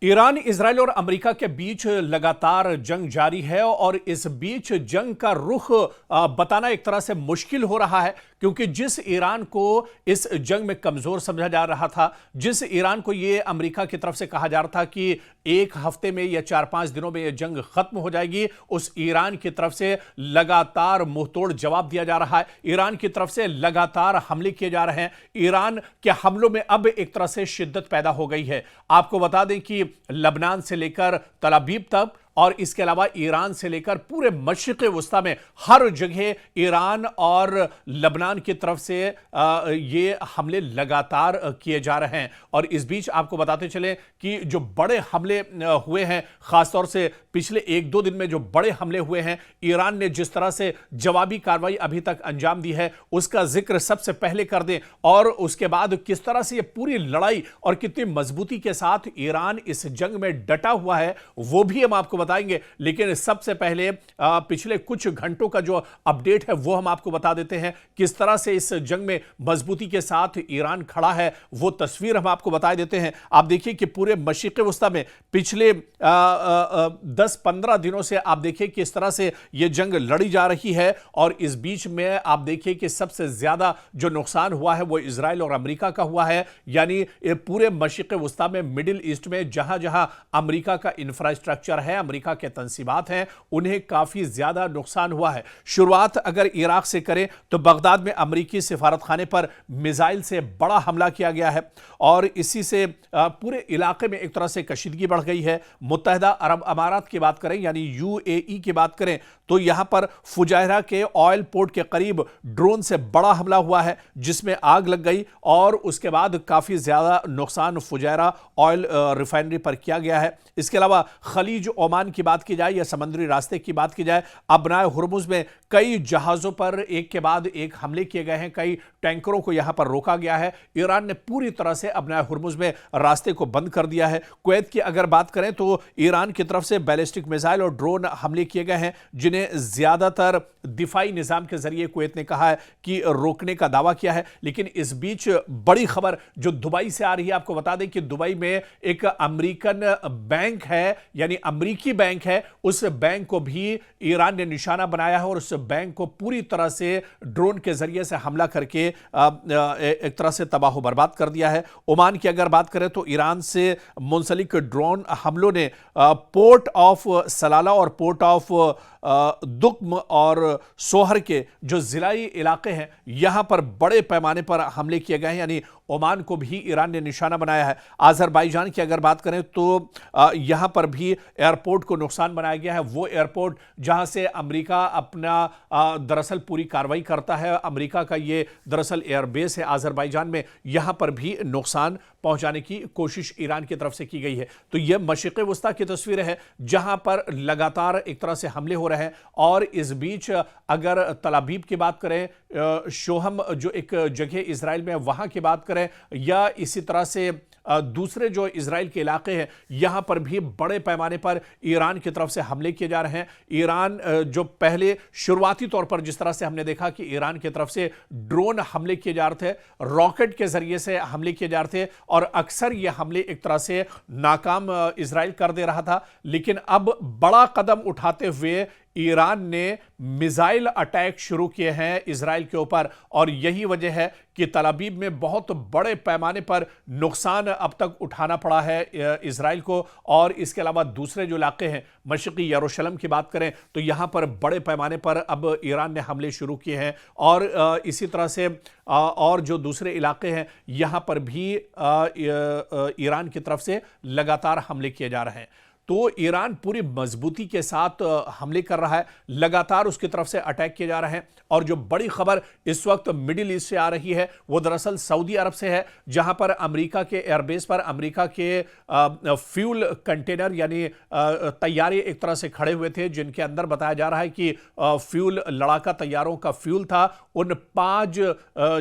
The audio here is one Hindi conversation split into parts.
ईरान, इजराइल और अमेरिका के बीच लगातार जंग जारी है और इस बीच जंग का रुख बताना एक तरह से मुश्किल हो रहा है, क्योंकि जिस ईरान को इस जंग में कमजोर समझा जा रहा था, जिस ईरान को यह अमेरिका की तरफ से कहा जा रहा था कि एक हफ्ते में या 4-5 दिनों में यह जंग खत्म हो जाएगी, उस ईरान की तरफ से लगातार मुंहतोड़ जवाब दिया जा रहा है। ईरान की तरफ से लगातार हमले किए जा रहे हैं। ईरान के हमलों में अब एक तरह से शिद्दत पैदा हो गई है। आपको बता दें कि लबनान से लेकर तल अवीव तक और इसके अलावा ईरान से लेकर पूरे मशरिक़ वस्ता में हर जगह ईरान और लबनान की तरफ से ये हमले लगातार किए जा रहे हैं। और इस बीच आपको बताते चले कि जो बड़े हमले हुए हैं, खासतौर से पिछले 1-2 दिन में जो बड़े हमले हुए हैं, ईरान ने जिस तरह से जवाबी कार्रवाई अभी तक अंजाम दी है, उसका जिक्र सबसे पहले कर दें और उसके बाद किस तरह से ये पूरी लड़ाई और कितनी मजबूती के साथ ईरान इस जंग में डटा हुआ है, वो भी हम आपको बताएंगे। लेकिन सबसे पहले पिछले कुछ घंटों का जो अपडेट है वो हम आपको बता देते हैं। किस तरह से इस जंग में मजबूती के साथ ईरान खड़ा है, वो तस्वीर हम आपको बता देते हैं। आप देखिए कि पूरे मशरिक़ वस्ता में पिछले 10-15 दिनों से आप देखिए किस तरह से यह जंग लड़ी जा रही है। और इस बीच में आप देखिए कि सबसे ज्यादा जो नुकसान हुआ है वो इजराइल और अमेरिका का हुआ है। यानी पूरे मशरिक़ वस्ता में, मिडिल ईस्ट में जहां जहां अमेरिका का इंफ्रास्ट्रक्चर है, अमेरिका के तंसीबात हैं, उन्हें काफी ज्यादा नुकसान हुआ है। शुरुआत अगर इराक से करें तो बगदाद में अमेरिकी सिफारतखाने पर मिसाइल से बड़ा हमला किया गया है और इसी से पूरे इलाके में एक तरह से कशीदगी बढ़ गई है। मुत्तहिदा अरब अमारात की बात करें, यानी यूएई की बात करें, तो यहां पर फुजैरा के ऑयल पोर्ट के करीब ड्रोन से बड़ा हमला हुआ है जिसमें आग लग गई और उसके बाद काफी ज्यादा नुकसान फुजैरा ऑयल रिफाइनरी पर किया गया है। इसके अलावा खलीज ओमान की बात की जाए या समुद्री रास्ते की बात की जाए, अबनाए हुर्मुज में कई जहाजों पर एक के बाद एक हमले किए गए हैं, कई टैंकरों को यहां पर रोका गया है। ईरान ने पूरी तरह से अबनाए हुर्मुज में रास्ते को बंद कर दिया है। कुवैत की अगर बात करें तो ईरान की तरफ से बैलिस्टिक मिसाइल और ड्रोन हमले किए गए हैं, जिन्हें ज्यादातर दिफाई निजाम के जरिए कुवैत ने कहा है कि रोकने का दावा किया है। लेकिन इस बीच बड़ी खबर जो दुबई से आ रही है, आपको बता दें कि दुबई में एक अमेरिकन बैंक है, यानी अमेरिकी बैंक है, उस बैंक को भी ईरान ने निशाना बनाया है और उस बैंक को पूरी तरह से ड्रोन के जरिए से हमला करके एक तरह से तबाह बर्बाद कर दिया है। ओमान की अगर बात करें तो ईरान से मुंसलिक ड्रोन हमलों ने पोर्ट ऑफ सलाला और पोर्ट ऑफ दुक्म और सोहर के जो जिलाई इलाके हैं, यहां पर बड़े पैमाने पर हमले किए गए हैं, यानी ओमान को भी ईरान ने निशाना बनाया है। आज़रबाईजान की अगर बात करें तो यहां पर भी एयरपोर्ट को नुकसान बनाया गया है, वो एयरपोर्ट जहां से अमेरिका अपना दरअसल पूरी कार्रवाई करता है। अमेरिका का ये दरअसल एयरबेस है आज़रबाईजान में, यहां पर भी नुकसान पहुंचाने की कोशिश ईरान की तरफ से की गई है। तो यह मशरिक़ वस्ता की तस्वीर है जहां पर लगातार एक तरह से हमले हो रहे हैं। और इस बीच अगर तल अवीव की बात करें, शोहम जो एक जगह इजराइल में, वहां की बात करें, या इसी तरह से दूसरे जो इजराइल के इलाके हैं, यहां पर भी बड़े पैमाने पर ईरान की तरफ से हमले किए जा रहे हैं। ईरान जो पहले शुरुआती तौर पर जिस तरह से हमने देखा कि ईरान की तरफ से ड्रोन हमले किए जा रहे थे, रॉकेट के जरिए से हमले किए जा रहे थे और अक्सर ये हमले एक तरह से नाकाम इजराइल कर दे रहा था। लेकिन अब बड़ा कदम उठाते हुए ईरान ने मिसाइल अटैक शुरू किए हैं इजराइल के ऊपर और यही वजह है कि तल अवीव में बहुत बड़े पैमाने पर नुकसान अब तक उठाना पड़ा है इजराइल को। और इसके अलावा दूसरे जो इलाके हैं, मशरिक़ी यरूशलेम की बात करें तो यहां पर बड़े पैमाने पर अब ईरान ने हमले शुरू किए हैं और इसी तरह से और जो दूसरे इलाके हैं, यहां पर भी ईरान की तरफ से लगातार हमले किए जा रहे हैं। तो ईरान पूरी मजबूती के साथ हमले कर रहा है, लगातार उसकी तरफ से अटैक किए जा रहे हैं। और जो बड़ी खबर इस वक्त मिडिल ईस्ट से आ रही है वो दरअसल सऊदी अरब से है, जहां पर अमेरिका के एयरबेस पर अमेरिका के फ्यूल कंटेनर यानी तैयारे एक तरह से खड़े हुए थे, जिनके अंदर बताया जा रहा है कि फ्यूल, लड़ाका तैयारों का फ्यूल था। उन 5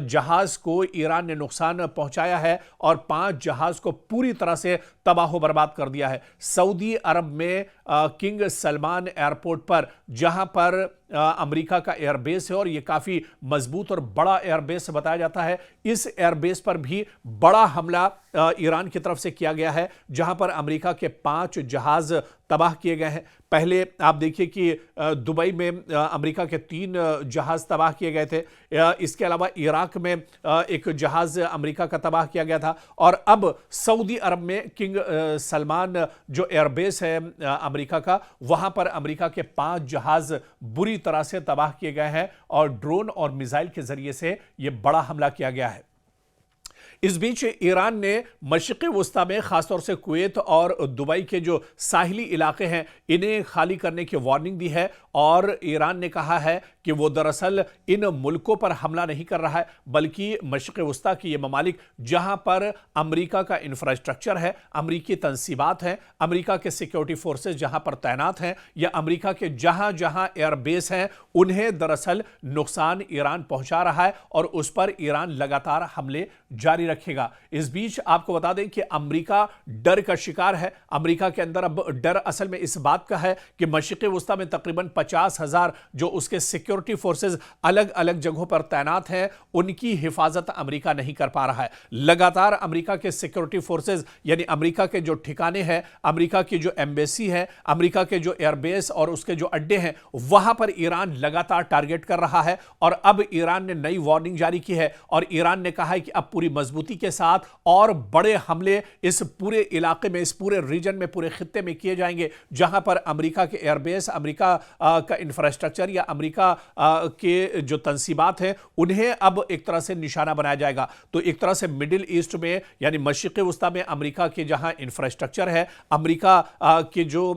जहाज को ईरान ने नुकसान पहुंचाया है और 5 जहाज को पूरी तरह से तबाह बर्बाद कर दिया है। सऊदी अरब में किंग सलमान एयरपोर्ट पर, जहां पर अमेरिका का एयरबेस है और यह काफी मजबूत और बड़ा एयरबेस बताया जाता है। इस एयरबेस पर भी बड़ा हमला ईरान की तरफ से किया गया है, जहां पर अमेरिका के 5 जहाज तबाह किए गए हैं। पहले आप देखिए कि दुबई में अमेरिका के 3 जहाज तबाह किए गए थे। इसके अलावा इराक में एक जहाज अमेरिका का तबाह किया गया था और अब सऊदी अरब में किंग सलमान जो एयरबेस है अमेरिका का, वहां पर अमेरिका के 5 जहाज बुरी तरह से तबाह किए गए हैं और ड्रोन और मिसाइल के जरिए से यह बड़ा हमला किया गया है। इस बीच ईरान ने मशरिक़ वुस्ता में खासतौर से कुवैत और दुबई के जो साहिली इलाके हैं इन्हें खाली करने की वार्निंग दी है और ईरान ने कहा है कि वो दरअसल इन मुल्कों पर हमला नहीं कर रहा है, बल्कि मशरिक़ वुस्ता के ये ममालिक जहां पर अमेरिका का इंफ्रास्ट्रक्चर है, अमेरिकी तंसीबात हैं, अमेरिका के सिक्योरिटी फोर्सेस जहां पर तैनात हैं या अमेरिका के जहां जहां एयरबेस हैं, उन्हें दरअसल नुकसान ईरान पहुंचा रहा है और उस पर ईरान लगातार हमले जारी रखेगा। इस बीच आपको बता दें कि अमेरिका डर का शिकार है। अमेरिका के अंदर अब डर असल में इस बात का है कि मशरिक़ वुस्ता में तकरीबन 50,000 जो उसके सिक्योरिटी फोर्सेस अलग अलग जगहों पर तैनात हैं, उनकी हिफाजत अमेरिका नहीं कर पा रहा है। लगातार अमेरिका के सिक्योरिटी फोर्सेस यानी अमेरिका के जो ठिकाने हैं, अमेरिका की जो एम्बेसी है, अमेरिका के जो एयरबेस और उसके जो अड्डे हैं, वहां पर ईरान लगातार टारगेट कर रहा है और अब ईरान ने नई वार्निंग जारी की है और ईरान ने कहा है कि अब पूरी मजबूती के साथ और बड़े हमले इस पूरे इलाके में, इस पूरे रीजन में, पूरे खित्ते में किए जाएंगे जहां पर अमेरिका के एयरबेस, अमेरिका का इंफ्रास्ट्रक्चर या अमेरिका के जो तंसीबात हैं उन्हें अब एक तरह से निशाना बनाया जाएगा। तो एक तरह से मिडिल ईस्ट में यानी मशरिक़ वुस्ता में अमेरिका के जहां इंफ्रास्ट्रक्चर है, अमेरिका के जो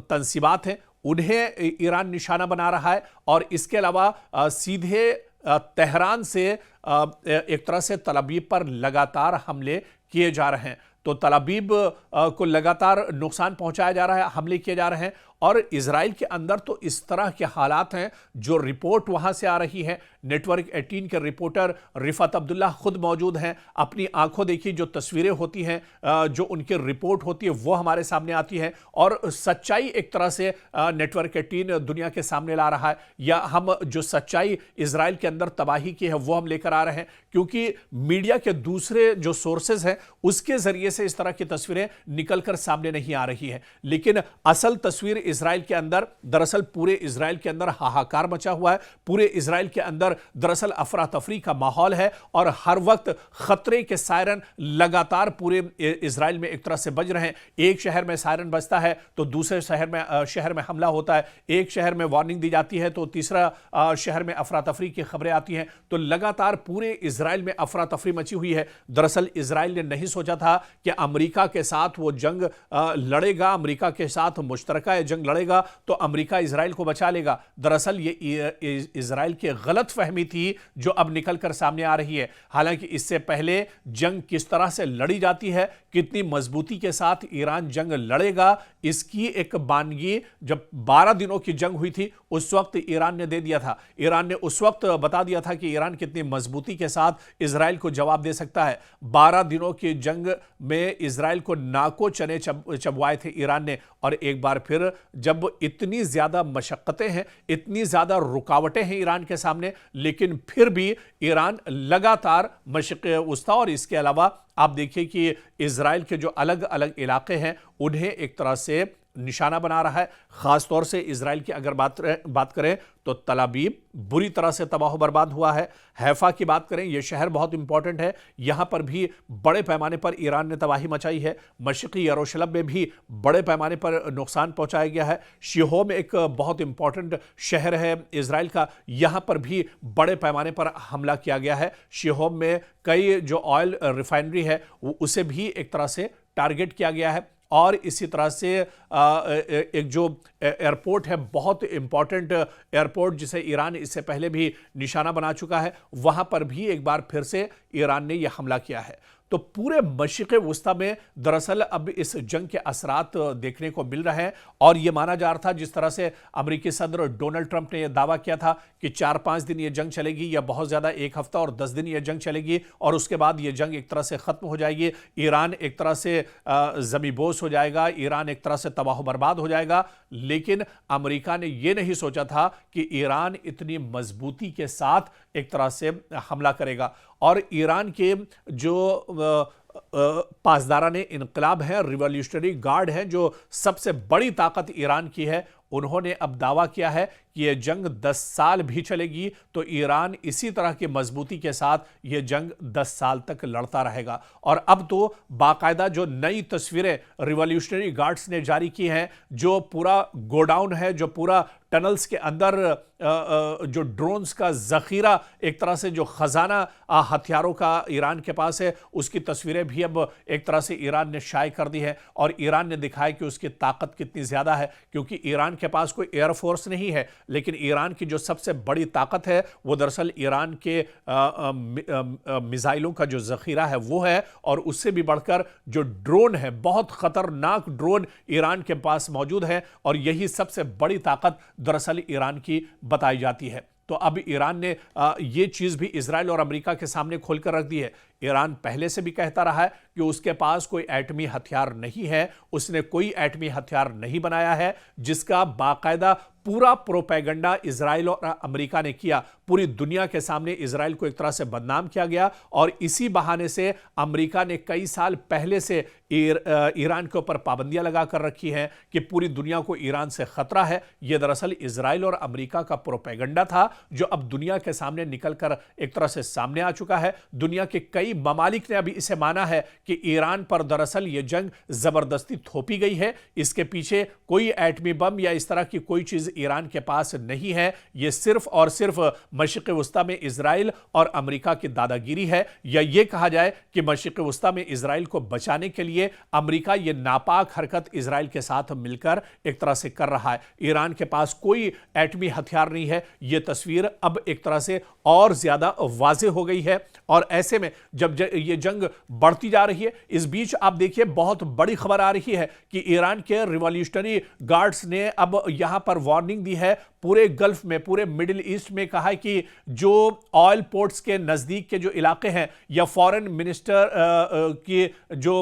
तंसीबात हैं उन्हें ईरान निशाना बना रहा है और इसके अलावा सीधे तेहरान से एक तरह से तल अवीव पर लगातार हमले किए जा रहे हैं। तो तल अवीव को लगातार नुकसान पहुंचाया जा रहा है, हमले किए जा रहे हैं और इजराइल के अंदर तो इस तरह के हालात हैं जो रिपोर्ट वहां से आ रही है। नेटवर्क 18 के रिपोर्टर रिफत अब्दुल्ला खुद मौजूद हैं, अपनी आंखों देखी जो तस्वीरें होती हैं, जो उनकी रिपोर्ट होती है वो हमारे सामने आती है और सच्चाई एक तरह से नेटवर्क 18 दुनिया के सामने ला रहा है या हम जो सच्चाई इजराइल के अंदर तबाही की है वो हम लेकर आ रहे हैं, क्योंकि मीडिया के दूसरे जो सोर्सेज हैं उसके जरिए से इस तरह की तस्वीरें निकलकर सामने नहीं आ रही है। लेकिन असल तस्वीर इजराइल के अंदर, दरअसल पूरे इजराइल के अंदर हाहाकार मचा हुआ है, पूरे इजराइल के अंदर दरअसल अफरा तफरी का माहौल है और हर वक्त खतरे के सायरन लगातार पूरे इजराइल में एक तरह से बज रहे हैं। एक शहर में सायरन बजता है तो दूसरे शहर में हमला होता है, एक शहर में वार्निंग दी जाती है तो तीसरा शहर में अफरा तफरी की खबरें आती हैं। तो लगातार पूरे इजराइल में अफरा तफरी मची हुई है। दरअसल इजराइल ने नहीं सोचा था कि अमेरिका के साथ वो जंग लड़ेगा, अमेरिका के साथ मुश्तरका जंग लड़ेगा तो अमेरिका इजराइल को बचा लेगा। दरअसल ये इजराइल की गलत फहमी थी जो अब निकलकर सामने आ रही है। हालांकि इससे पहले जंग किस तरह से लड़ी जाती है, कितनी मजबूती के साथ ईरान जंग लड़ेगा, इसकी एक बानगी जब 12 दिनों की जंग हुई थी उस वक्त ईरान ने दे दिया था। ईरान ने उस वक्त बता दिया था कि ईरान कितनी मजबूती के साथ इजराइल को जवाब दे सकता है। 12 दिनों की जंग में इजराइल को नाको चने चबवाए थे ईरान ने और एक बार फिर जब इतनी ज्यादा मशक्कतें हैं, इतनी ज्यादा रुकावटें हैं ईरान के सामने, लेकिन फिर भी ईरान लगातार मशरिक़ वुस्ता और इसके अलावा आप देखिए कि इजराइल के जो अलग अलग इलाके हैं उन्हें एक तरह से निशाना बना रहा है। खासतौर से इजराइल की अगर बात करें तो तल अवीव बुरी तरह से तबाह बर्बाद हुआ है। हैफा की बात करें, यह शहर बहुत इंपॉर्टेंट है, यहां पर भी बड़े पैमाने पर ईरान ने तबाही मचाई है। मशरिक़ी यरूशलेम में भी बड़े पैमाने पर नुकसान पहुंचाया गया है। शिहोम एक बहुत इंपॉर्टेंट शहर है इजराइल का, यहां पर भी बड़े पैमाने पर हमला किया गया है। शिहोम में कई जो ऑयल रिफाइनरी है उसे भी एक तरह से टारगेट किया गया है और इसी तरह से एक जो एयरपोर्ट है, बहुत इंपॉर्टेंट एयरपोर्ट जिसे ईरान इससे पहले भी निशाना बना चुका है, वहां पर भी एक बार फिर से ईरान ने यह हमला किया है। तो पूरे मशरिक़ वुस्ता में दरअसल अब इस जंग के असरात देखने को मिल रहे हैं। और यह माना जा रहा था, जिस तरह से अमेरिकी सदर डोनाल्ड ट्रंप ने यह दावा किया था कि 4-5 दिन यह जंग चलेगी, या बहुत ज्यादा 1 हफ्ता और 10 दिन यह जंग चलेगी, और उसके बाद यह जंग एक तरह से खत्म हो जाएगी, ईरान एक तरह से ज़मीबोस हो जाएगा, ईरान एक तरह से तबाह बर्बाद हो जाएगा। लेकिन अमेरिका ने यह नहीं सोचा था कि ईरान इतनी मजबूती के साथ एक तरह से हमला करेगा। और ईरान के जो पासदाराने इनकलाब है, रिवॉल्यूशनरी गार्ड है, जो सबसे बड़ी ताकत ईरान की है, उन्होंने अब दावा किया है कि यह जंग 10 साल भी चलेगी तो ईरान इसी तरह की मजबूती के साथ यह जंग 10 साल तक लड़ता रहेगा। और अब तो बाकायदा जो नई तस्वीरें रिवॉल्यूशनरी गार्ड्स ने जारी की हैं, जो पूरा गोडाउन है, जो पूरा टनल्स के अंदर जो ड्रोन्स का जखीरा, एक तरह से जो खजाना हथियारों का ईरान के पास है, उसकी तस्वीरें भी अब एक तरह से ईरान ने शाये कर दी है। और ईरान ने दिखाया कि उसकी ताकत कितनी ज्यादा है, क्योंकि ईरान के पास कोई एयरफोर्स नहीं है, लेकिन ईरान की जो सबसे बड़ी ताकत है वो दरअसल ईरान के मिसाइलों का जो जखीरा है वो है। और उससे भी बढ़कर जो ड्रोन है, बहुत खतरनाक ड्रोन ईरान के पास मौजूद है, और यही सबसे बड़ी ताकत दरअसल ईरान की बताई जाती है। तो अब ईरान ने ये चीज भी इजराइल और अमेरिका के सामने खोलकर रख दी है। ईरान पहले से भी कहता रहा है कि उसके पास कोई एटमी हथियार नहीं है, उसने कोई एटमी हथियार नहीं बनाया है, जिसका बाकायदा पूरा प्रोपेगेंडा इजराइल और अमेरिका ने किया। पूरी दुनिया के सामने इजराइल को एक तरह से बदनाम किया गया, और इसी बहाने से अमेरिका ने कई साल पहले से ईरान के ऊपर पाबंदियां लगाकर रखी हैं कि पूरी दुनिया को ईरान से खतरा है। यह दरअसल इजराइल और अमेरिका का प्रोपेगेंडा था, जो अब दुनिया के सामने निकलकर एक तरह से सामने आ चुका है। दुनिया के कई ममालिक ने अभी इसे माना है कि ईरान पर दरअसल यह जंग जबरदस्ती थोपी गई है, इसके पीछे कोई एटमी बम या इस तरह की कोई चीज ईरान के पास नहीं है। यह सिर्फ और सिर्फ मशरिक़ वुस्ता में इजराइल और अमेरिका की दादागिरी है, या यह कहा जाए कि मशरिक़ वुस्ता में इजराइल को बचाने के लिए अमेरिका यह नापाक हरकत इजराइल के साथ मिलकर एक तरह से कर रहा है। ईरान के पास कोई एटमी हथियार नहीं है, यह तस्वीर अब एक तरह से और ज्यादा वाज़ेह हो गई है। और ऐसे में जब यह जंग बढ़ती जा रही है, इस बीच आप देखिए बहुत बड़ी खबर आ रही है कि ईरान के रिवॉल्यूशनरी गार्ड्स ने अब यहां पर वार्निंग दी है पूरे गल्फ में, पूरे मिडिल ईस्ट में। कहा है कि जो ऑयल पोर्ट्स के नजदीक के जो इलाके हैं, या फॉरेन मिनिस्टर के जो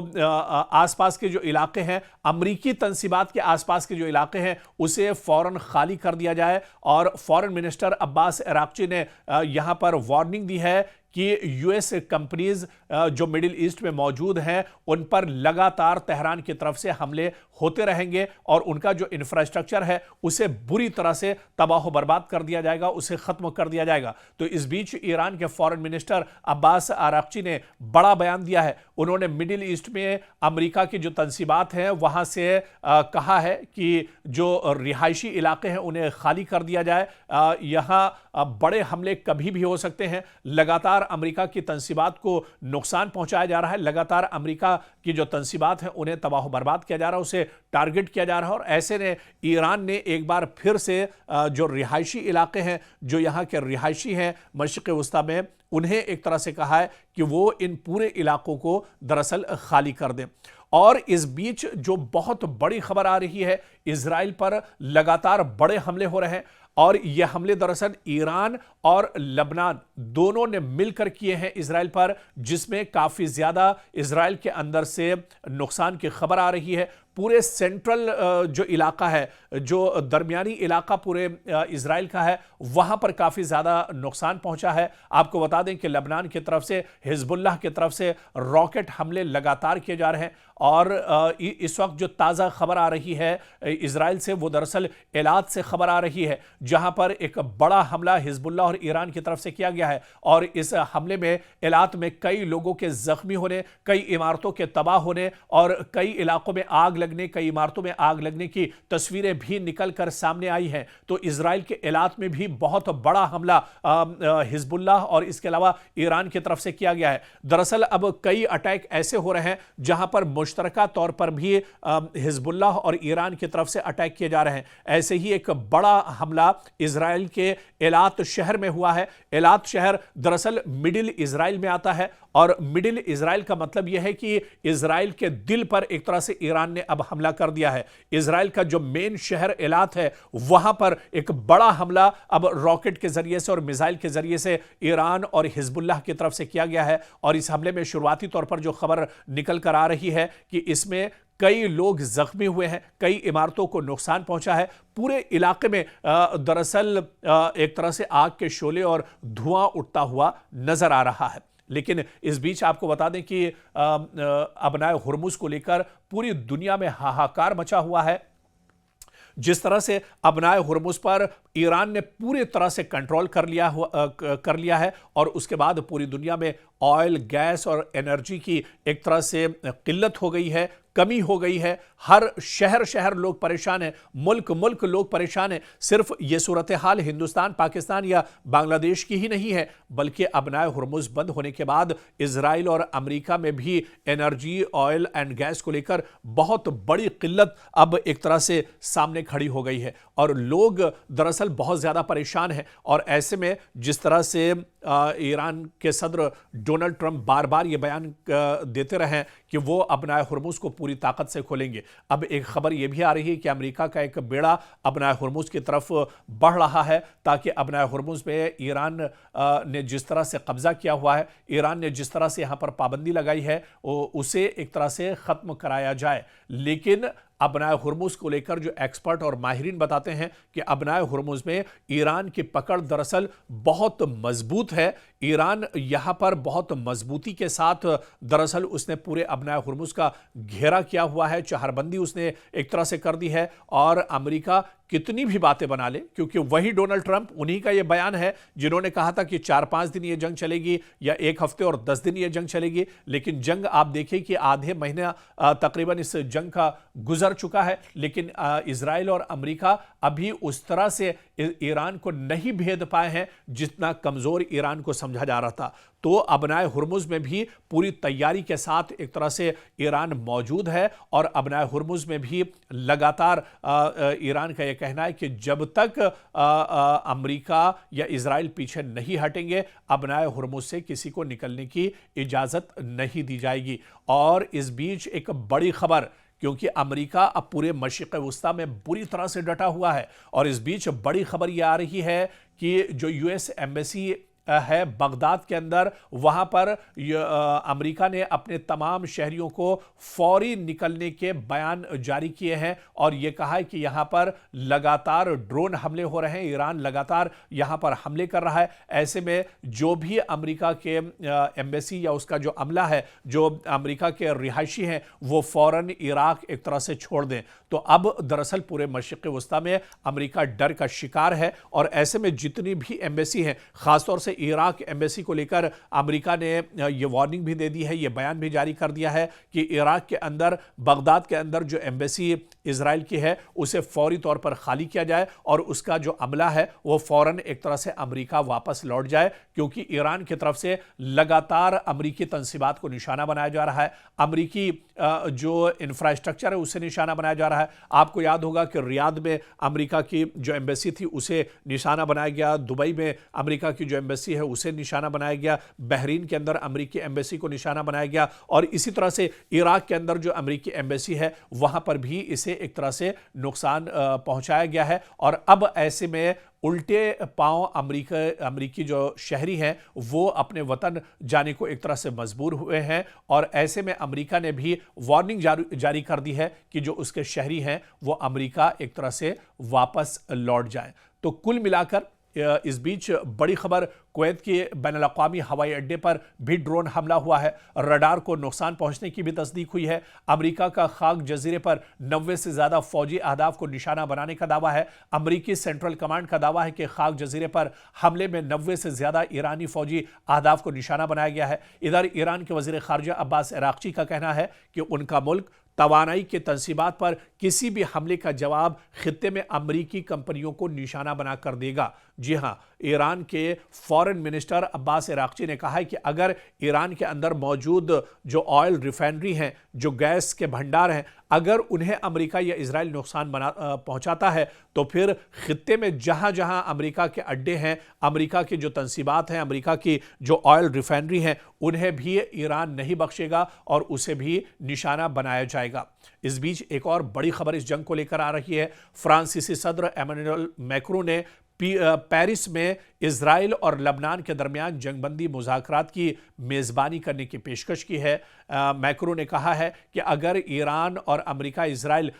आसपास के जो इलाके हैं, अमरीकी तंसीबात के आसपास के जो इलाके हैं, उसे फौरन खाली कर दिया जाए। और फॉरेन मिनिस्टर अब्बास अराक्ची ने यहां पर वार्निंग दी है कि यूएस कंपनीज जो मिडिल ईस्ट में मौजूद हैं, उन पर लगातार तेहरान की तरफ से हमले होते रहेंगे, और उनका जो इंफ्रास्ट्रक्चर है उसे बुरी तरह से तबाह बर्बाद कर दिया जाएगा, उसे खत्म कर दिया जाएगा। तो इस बीच ईरान के फॉरेन मिनिस्टर अब्बास अराक्ची ने बड़ा बयान दिया है। उन्होंने मिडिल ईस्ट में अमेरिका की जो तंसीबात हैं वहां से कहा है कि जो रिहायशी इलाके हैं उन्हें खाली कर दिया जाए। यहां बड़े हमले कभी भी हो सकते हैं। लगातार अमेरिका की तंसीबात को नुकसान पहुंचाया जा रहा है, लगातार अमेरिका की जो तंसीबात हैं उन्हें तबाह बर्बाद किया जा रहा है, उसे टारगेट किया जा रहा है। और ऐसे ने ईरान ने एक बार फिर से जो रिहायशी इलाके हैं, जो यहां के रिहायशी हैं मशरिक़ वुस्ता में, उन्हें एक तरह से कहा है कि वो इन पूरे इलाकों को दरअसल खाली कर दें। और इस बीच जो बहुत बड़ी खबर आ रही है, इजराइल पर लगातार बड़े हमले हो रहे हैं, और यह हमले दरअसल ईरान और लबनान दोनों ने मिलकर किए हैं इजराइल पर, जिसमें काफी ज्यादा इजराइल के अंदर से नुकसान की खबर आ रही है। पूरे सेंट्रल जो इलाका है, जो दरमियानी इलाका पूरे इजराइल का है, वहां पर काफी ज्यादा नुकसान पहुंचा है। आपको बता दें कि लबनान की तरफ से, हिजबुल्लाह की तरफ से रॉकेट हमले लगातार किए जा रहे हैं। और इस वक्त जो ताज़ा खबर आ रही है इजराइल से, वो दरअसल एलात से खबर आ रही है, जहां पर एक बड़ा हमला हिजबुल्लाह और ईरान की तरफ से किया गया है। और इस हमले में एलात में कई लोगों के जख्मी होने, कई इमारतों के तबाह होने, और कई इलाकों में आग लगने, कई इमारतों में आग लगने की तस्वीरें भी निकलकर सामने आई हैं। तो इजराइल के एलात में भी बहुत बड़ा हमला हिजबुल्लाह और इसके अलावा ईरान की तरफ से किया गया है। दरअसल अब कई अटैक ऐसे हो रहे हैं जहां पर मुश्तरका तौर पर भी हिजबुल्लाह और ईरान की तरफ से अटैक किए जा रहे हैं। ऐसे ही एक बड़ा हमला इजराइल के एलात शहर में हुआ है। एलात शहर दरअसल मिडिल इजराइल में आता है और मिडिल इजराइल का मतलब यह है कि इजराइल के दिल पर एक तरह से ईरान ने अब हमला कर दिया है। इजराइल का जो मेन शहर एलात है वहां पर एक बड़ा हमला अब रॉकेट के जरिए से और मिसाइल के जरिए से ईरान और हिजबुल्लाह की तरफ से किया गया है। और इस हमले में शुरुआती तौर पर जो खबर निकल कर आ रही है कि इसमें कई लोग जख्मी हुए हैं, कई इमारतों को नुकसान पहुंचा है। पूरे इलाके में दरअसल एक तरह से आग के शोले और धुआं उठता हुआ नजर आ रहा है। लेकिन इस बीच आपको बता दें कि अबनाए हुर्मुज को लेकर पूरी दुनिया में हाहाकार मचा हुआ है। जिस तरह से अबनाए हुर्मुज पर ईरान ने पूरी तरह से कंट्रोल कर लिया है और उसके बाद पूरी दुनिया में ऑयल, गैस और एनर्जी की एक तरह से किल्लत हो गई है, कमी हो गई है। हर शहर शहर लोग परेशान हैं, मुल्क मुल्क लोग परेशान हैं। सिर्फ ये सूरत हाल हिंदुस्तान, पाकिस्तान या बांग्लादेश की ही नहीं है, बल्कि अबनाए हुर्मुज बंद होने के बाद इजराइल और अमेरिका में भी एनर्जी, ऑयल एंड गैस को लेकर बहुत बड़ी किल्लत अब एक तरह से सामने खड़ी हो गई है और लोग दरअसल बहुत ज़्यादा परेशान हैं। और ऐसे में जिस तरह से ईरान के सदर डोनाल्ड ट्रंप बार बार ये बयान देते रहे कि वो अबनाए हुर्मुज को पूरी ताकत से खोलेंगे, अब एक खबर यह भी आ रही है कि अमेरिका का एक बेड़ा अबनाए हुर्मुज की तरफ बढ़ रहा है ताकि अबनाए हुर्मुज में ईरान ने जिस तरह से कब्जा किया हुआ है, ईरान ने जिस तरह से यहां पर पाबंदी लगाई है, उसे एक तरह से खत्म कराया जाए। लेकिन अबनाए हुर्मुज को लेकर जो एक्सपर्ट और माहिरीन बताते हैं कि अबनाए हुर्मुज में ईरान की पकड़ दरअसल बहुत मजबूत है। ईरान यहां पर बहुत मजबूती के साथ दरअसल उसने पूरे अबनाए हुर्मुज का घेरा किया हुआ है, चहरबंदी उसने एक तरह से कर दी है। और अमेरिका कितनी भी बातें बना ले, क्योंकि वही डोनाल्ड ट्रंप, उन्हीं का यह बयान है जिन्होंने कहा था कि 4-5 दिन यह जंग चलेगी या 1 हफ्ते और 10 दिन यह जंग चलेगी। लेकिन जंग आप देखिए कि आधे महीना तकरीबन इस जंग का गुजर चुका है, लेकिन इजराइल और अमेरिका अभी उस तरह से ईरान को नहीं भेद पाए हैं जितना कमजोर ईरान को समझा जा रहा था। तो अबनाए हुर्मुज में भी पूरी तैयारी के साथ एक तरह से ईरान मौजूद है और अबनाए हुर्मुज में भी लगातार ईरान का यह कहना है कि जब तक अमेरिका या इजराइल पीछे नहीं हटेंगे, अबनाए हुर्मुज से किसी को निकलने की इजाजत नहीं दी जाएगी। और इस बीच एक बड़ी खबर, क्योंकि अमेरिका अब पूरे मशरिक़ वुस्ता में बुरी तरह से डटा हुआ है और इस बीच बड़ी खबर यह आ रही है कि जो यूएस एम्बेसी है बगदाद के अंदर, वहां पर अमेरिका ने अपने तमाम शहरियों को फौरी निकलने के बयान जारी किए हैं और यह कहा है कि यहां पर लगातार ड्रोन हमले हो रहे हैं, ईरान लगातार यहां पर हमले कर रहा है। ऐसे में जो भी अमेरिका के एम्बेसी या उसका जो अमला है, जो अमेरिका के रिहायशी हैं, वो फौरन इराक एक तरह से छोड़ दें। तो अब दरअसल पूरे मशरिक़ वुस्ता में अमेरिका डर का शिकार है और ऐसे में जितनी भी एम्बेसी हैं, खासतौर से इराक एम्बेसी को लेकर अमेरिका ने यह वार्निंग भी दे दी है, यह बयान भी जारी कर दिया है कि इराक के अंदर, बगदाद के अंदर जो एम्बेसी इजराइल की है उसे फौरी तौर पर खाली किया जाए और उसका जो अमला है वो फौरन एक तरह से अमेरिका वापस लौट जाए, क्योंकि ईरान की तरफ से लगातार अमेरिकी तंसीबात को निशाना बनाया जा रहा है, अमेरिकी जो इंफ्रास्ट्रक्चर है उसे निशाना बनाया जा रहा है। आपको याद होगा कि रियाद में अमेरिका की जो एम्बेसी थी उसे निशाना बनाया गया, दुबई में अमेरिका की जो एम्बेसी है उसे निशाना बनाया गया, बहरीन के अंदर अमेरिकी एम्बेसी को निशाना बनाया गया और इसी तरह से इराक के अंदर जो अमेरिकी एम्बेसी है वहां पर भी इसे एक तरह से नुकसान पहुंचाया गया है। और अब ऐसे में उल्टे पांव अमेरिकी जो शहरी हैं वो अपने वतन जाने को एक तरह से मजबूर हुए हैं और ऐसे में अमेरिका ने भी वार्निंग जारी कर दी है कि जो उसके शहरी हैं वो अमेरिका एक तरह से वापस लौट जाएं। तो कुल मिलाकर इस बीच बड़ी खबर, कुवैत के बैनुल-अक़वामी हवाई अड्डे पर भी ड्रोन हमला हुआ है, रडार को नुकसान पहुंचने की भी तस्दीक हुई है। अमेरिका का खाक जजीरे पर 90 से ज़्यादा फौजी अहदाफ को निशाना बनाने का दावा है। अमेरिकी सेंट्रल कमांड का दावा है कि खाक जजीरे पर हमले में 90 से ज़्यादा ईरानी फौजी अहदाफ को निशाना बनाया गया है। इधर ईरान के वज़ीर ख़ारजा अब्बास अराग़ची का कहना है कि उनका मुल्क तवानाई के तंसीबात पर किसी भी हमले का जवाब खित्ते में अमरीकी कंपनियों को निशाना बनाकर देगा। जी हां, ईरान के फॉरेन मिनिस्टर अब्बास इराक्ची ने कहा है कि अगर ईरान के अंदर मौजूद जो ऑयल रिफाइनरी हैं, जो गैस के भंडार हैं, अगर उन्हें अमेरिका या इजराइल नुकसान पहुंचाता है तो फिर खित्ते में जहां जहां अमेरिका के अड्डे हैं, अमेरिका की जो तंसीबात हैं, अमेरिका की जो ऑयल रिफाइनरी हैं, उन्हें भी ईरान नहीं बख्शेगा और उसे भी निशाना बनाया जाएगा। इस बीच एक और बड़ी खबर इस जंग को लेकर आ रही है। फ्रांसीसी सदर एमेनुएल मैक्रों ने पेरिस में इजराइल और लबनान के दरमियान जंगबंदी मुज़ाकरात की मेज़बानी करने की पेशकश की है। मैक्रों ने कहा है कि अगर ईरान और अमेरिका इजराइल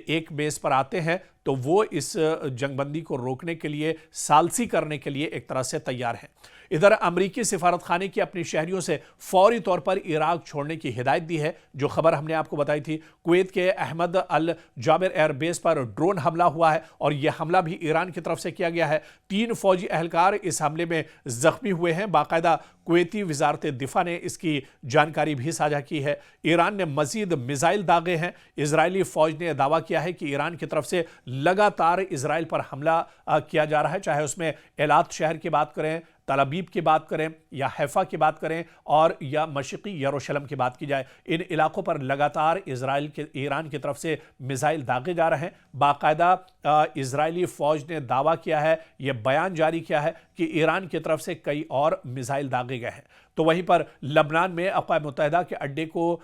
एक मेज़ पर आते हैं तो वो इस जंगबंदी को रोकने के लिए, सालसी करने के लिए एक तरह से तैयार हैं। इधर अमरीकी सिफारतखाने की अपने शहरियों से फौरी तौर पर इराक छोड़ने की हिदायत दी है। जो खबर हमने आपको बताई थी, कुवैत के अहमद अल जाबिर एयरबेस पर ड्रोन हमला हुआ है और यह हमला भी ईरान की तरफ से किया गया है। 3 फौजी एहलकार इस हमले में जख्मी हुए हैं। बाकायदा कुवैती वजारत दिफा ने इसकी जानकारी भी साझा की है। ईरान ने मजीद मिसाइल दागे हैं। इजरायली फौज ने दावा किया है कि ईरान की तरफ से लगातार इजराइल पर हमला किया जा रहा है, चाहे उसमें एलात शहर की बात करें, तल अबीब की बात करें या हैफा की बात करें और या मशरिकी यरूशलेम की बात की जाए। इन इलाकों पर लगातार ईरान की तरफ से मिसाइल दागे जा रहे हैं। बाकायदा इजरायली फौज ने दावा किया है, यह बयान जारी किया है कि ईरान की तरफ से कई और मिसाइल दागे गए हैं। तो वहीं पर लबनान में अक़वाम मुत्तहिदा के अड्डे को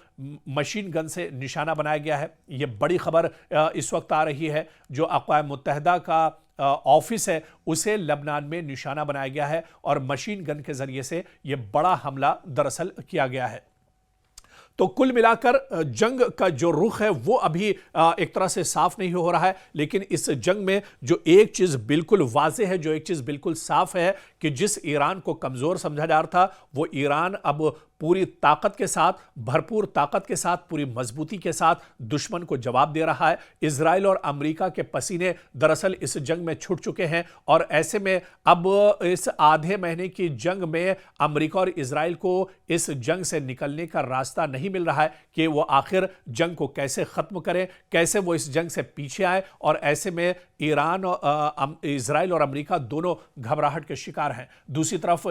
मशीन गन से निशाना बनाया गया है। यह बड़ी खबर इस वक्त आ रही है। जो अक़वाम मुत्तहिदा का ऑफिस है उसे लबनान में निशाना बनाया गया है और मशीन गन के जरिए से यह बड़ा हमला दरअसल किया गया है। तो कुल मिलाकर जंग का जो रुख है वो अभी एक तरह से साफ नहीं हो रहा है, लेकिन इस जंग में जो एक चीज बिल्कुल वाज़ेह है, जो एक चीज बिल्कुल साफ है कि जिस ईरान को कमजोर समझा जा रहा था, वो ईरान अब पूरी ताकत के साथ, भरपूर ताकत के साथ, पूरी मजबूती के साथ दुश्मन को जवाब दे रहा है। इजराइल और अमेरिका के पसीने दरअसल इस जंग में छूट चुके हैं और ऐसे में अब इस आधे महीने की जंग में अमेरिका और इजराइल को इस जंग से निकलने का रास्ता नहीं मिल रहा है कि वो आखिर जंग को कैसे खत्म करें, कैसे वो इस जंग से पीछे आए। और ऐसे में ईरान, इजराइल और अमेरिका दोनों घबराहट के शिकार हैं। दूसरी तरफ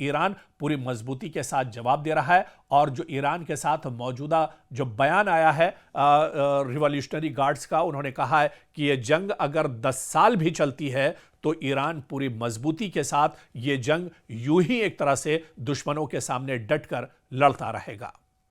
ईरान पूरी मजबूती के साथ जवाब दे रहा है और जो ईरान के साथ मौजूदा जो बयान आया है रिवॉल्यूशनरी गार्ड्स का, उन्होंने कहा है कि यह जंग अगर 10 साल भी चलती है तो ईरान पूरी मजबूती के साथ ये जंग यूं ही एक तरह से दुश्मनों के सामने डटकर लड़ता रहेगा।